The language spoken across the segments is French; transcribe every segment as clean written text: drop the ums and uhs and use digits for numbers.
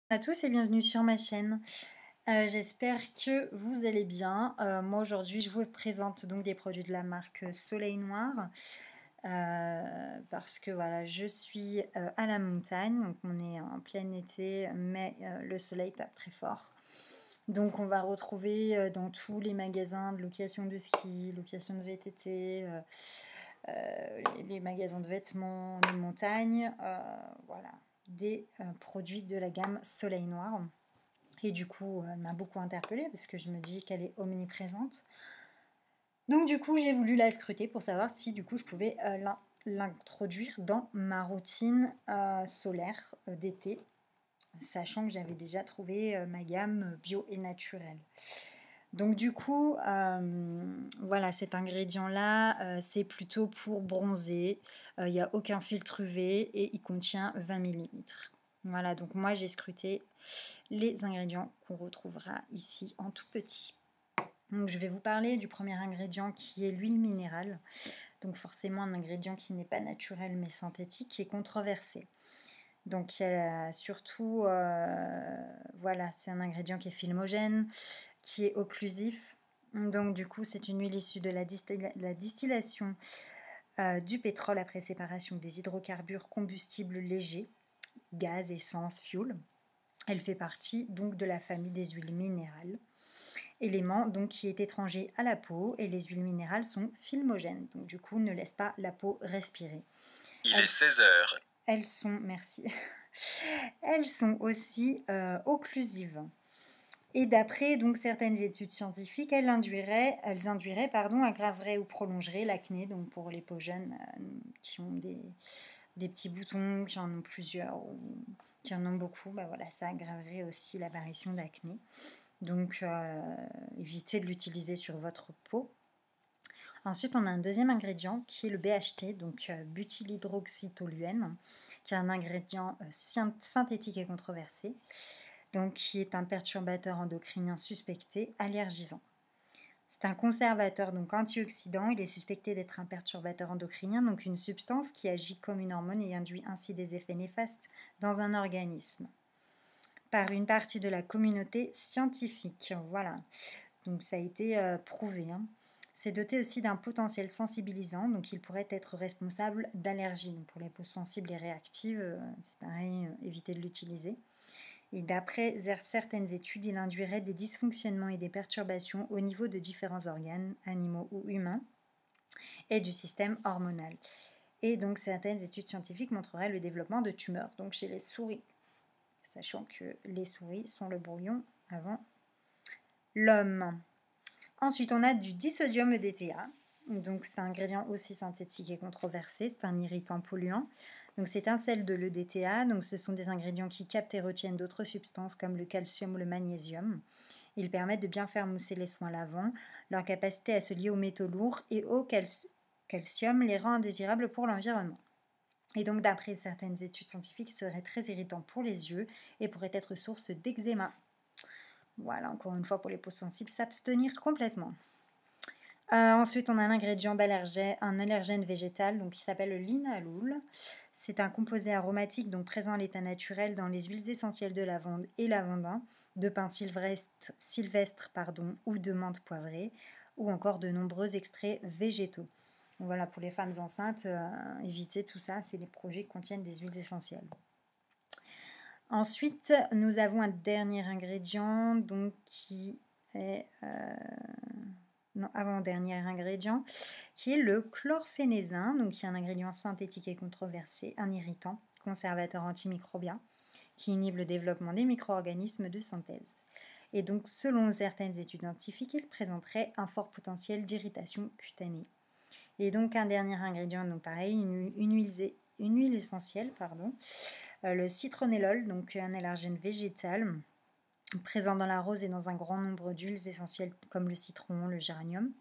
À tous et bienvenue sur ma chaîne. J'espère que vous allez bien. Moi aujourd'hui je vous présente donc des produits de la marque Soleil Noir parce que voilà je suis à la montagne, donc on est en plein été mais le soleil tape très fort. Donc on va retrouver dans tous les magasins de location de ski, location de VTT, les magasins de vêtements, de montagne, voilà, des produits de la gamme Soleil Noir. Et du coup, elle m'a beaucoup interpellée parce que je me dis qu'elle est omniprésente. Donc du coup, j'ai voulu la scruter pour savoir si du coup je pouvais l'introduire dans ma routine solaire d'été, sachant que j'avais déjà trouvé ma gamme bio et naturelle. Donc du coup, voilà, cet ingrédient-là, c'est plutôt pour bronzer. Il n'y a aucun filtre UV et il contient 20 millilitres. Voilà, donc moi j'ai scruté les ingrédients qu'on retrouvera ici en tout petit. Donc je vais vous parler du premier ingrédient qui est l'huile minérale. Donc forcément un ingrédient qui n'est pas naturel mais synthétique, qui est controversé. Donc il y a surtout, voilà, c'est un ingrédient qui est filmogène, qui est occlusif. Donc du coup c'est une huile issue de la distillation du pétrole après séparation des hydrocarbures combustibles légers, gaz, essence, fuel. Elle fait partie donc de la famille des huiles minérales, élément donc qui est étranger à la peau, et les huiles minérales sont filmogènes, donc du coup ne laissent pas la peau respirer. Il est 16 heures. Elles sont, merci, elles sont aussi occlusives. Et d'après donc certaines études scientifiques, elles induiraient, aggraveraient ou prolongeraient l'acné, donc pour les peaux jeunes qui ont des petits boutons, qui en ont plusieurs ou qui en ont beaucoup, bah voilà, ça aggraverait aussi l'apparition d'acné. Donc évitez de l'utiliser sur votre peau. Ensuite, on a un deuxième ingrédient qui est le BHT, donc butylhydroxytoluène, qui est un ingrédient synthétique et controversé, donc qui est un perturbateur endocrinien suspecté, allergisant. C'est un conservateur, donc antioxydant. Il est suspecté d'être un perturbateur endocrinien, donc une substance qui agit comme une hormone et induit ainsi des effets néfastes dans un organisme, par une partie de la communauté scientifique. Voilà, donc ça a été prouvé. C'est doté aussi d'un potentiel sensibilisant, donc il pourrait être responsable d'allergies. Donc pour les peaux sensibles et réactives, c'est pareil, évitez de l'utiliser. Et d'après certaines études, il induirait des dysfonctionnements et des perturbations au niveau de différents organes, animaux ou humains, et du système hormonal. Et donc certaines études scientifiques montreraient le développement de tumeurs, donc chez les souris, sachant que les souris sont le brouillon avant l'homme. Ensuite, on a du disodium EDTA. Donc, c'est un ingrédient aussi synthétique et controversé. C'est un irritant polluant. Donc, c'est un sel de l'EDTA. Donc, ce sont des ingrédients qui captent et retiennent d'autres substances comme le calcium ou le magnésium. Ils permettent de bien faire mousser les soins lavants. Leur capacité à se lier aux métaux lourds et au calcium les rend indésirables pour l'environnement. Et donc, d'après certaines études scientifiques, ils seraient très irritants pour les yeux et pourraient être source d'eczéma. Voilà, encore une fois, pour les peaux sensibles, s'abstenir complètement. Ensuite, on a un ingrédient d'allergène, un allergène végétal, donc qui s'appelle le linalool. C'est un composé aromatique donc présent à l'état naturel dans les huiles essentielles de lavande et lavandin, de pin sylvestre ou de menthe poivrée, ou encore de nombreux extraits végétaux. Donc voilà, pour les femmes enceintes, évitez tout ça, c'est les produits qui contiennent des huiles essentielles. Ensuite, nous avons un dernier ingrédient donc qui est avant-dernier ingrédient, qui est le chlorphénésin, donc qui est un ingrédient synthétique et controversé, un irritant, conservateur antimicrobien, qui inhibe le développement des micro-organismes de synthèse. Et donc, selon certaines études scientifiques, il présenterait un fort potentiel d'irritation cutanée. Et donc, un dernier ingrédient, donc pareil, une huile essentielle, le citronellol, donc un allergène végétal, présent dans la rose et dans un grand nombre d'huiles essentielles comme le citron, le géranium.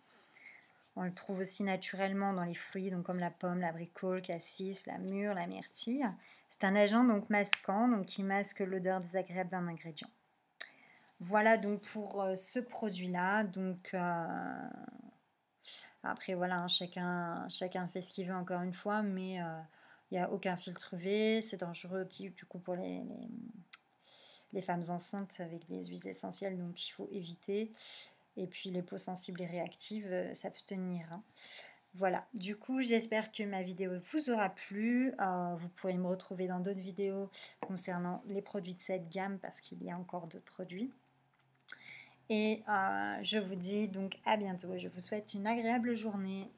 On le trouve aussi naturellement dans les fruits, donc comme la pomme, l'abricot, le cassis, la mûre, la myrtille. C'est un agent donc masquant, donc qui masque l'odeur désagréable d'un ingrédient. Voilà donc pour ce produit-là. Donc après voilà, chacun fait ce qu'il veut encore une fois, mais il n'y a aucun filtre UV, c'est dangereux du coup pour les femmes enceintes avec les huiles essentielles, donc il faut éviter. Et puis les peaux sensibles et réactives, s'abstenir, hein. Voilà, du coup, j'espère que ma vidéo vous aura plu. Vous pourrez me retrouver dans d'autres vidéos concernant les produits de cette gamme parce qu'il y a encore d'autres produits. Et je vous dis donc à bientôt. Je vous souhaite une agréable journée.